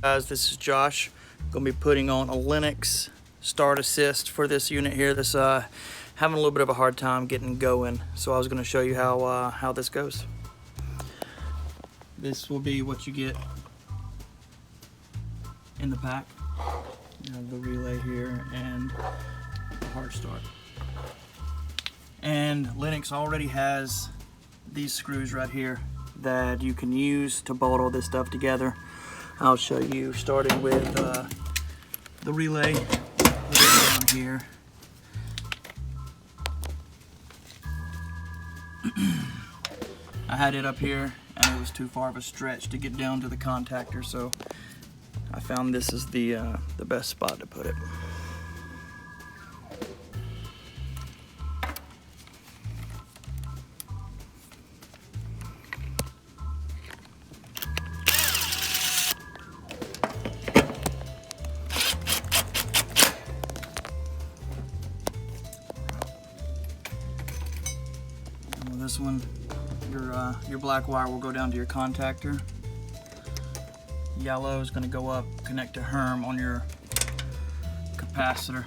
Guys, this is Josh. Gonna be putting on a Lennox start assist for this unit here. This having a little bit of a hard time getting going, so I was gonna show you how this goes. This will be what you get in the pack. You have the relay here and the hard start. And Lennox already has these screws right here that you can use to bolt all this stuff together. I'll show you, starting with the relay. Put it down here. I had it up here and it was too far of a stretch to get down to the contactor, so I found this is the best spot to put it. This one, your black wire will go down to your contactor. Yellow is going to go up, connect to Herm on your capacitor.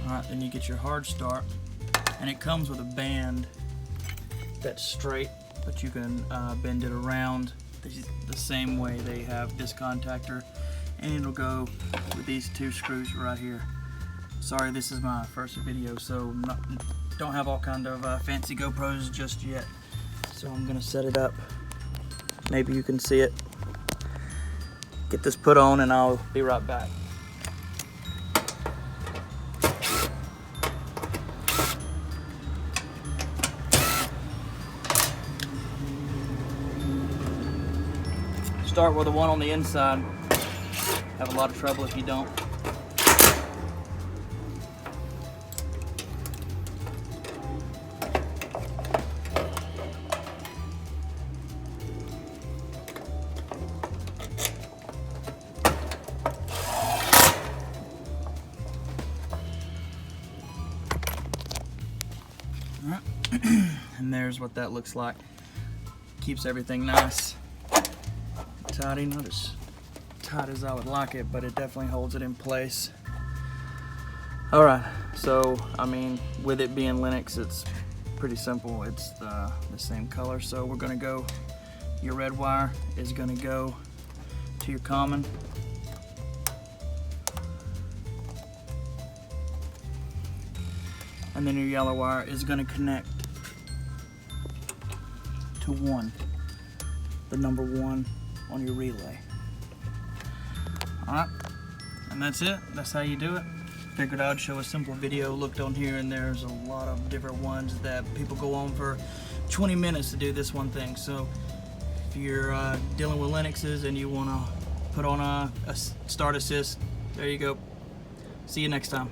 Alright, then you get your hard start, and it comes with a band that's straight, but you can bend it around the same way they have this contactor, and it'll go with these two screws right here. Sorry, this is my first video, so don't have all kind of fancy GoPros just yet. So I'm gonna set it up. Maybe you can see it. Get this put on and I'll be right back. Start with the one on the inside. Have a lot of trouble if you don't. And there's what that looks like. Keeps everything nice, tidy, not as tight as I would like it, but it definitely holds it in place. Alright, so I mean, with it being Lennox, it's pretty simple. It's the same color, so we're gonna go, your red wire is gonna go to your common. And then your yellow wire is gonna connect to the number 1 on your relay. Alright, and that's it. That's how you do it. Figured I'd show a simple video. Looked on here and there's a lot of different ones that people go on for 20 minutes to do this one thing. So if you're dealing with Lennoxes and you want to put on a start assist, there you go. See you next time.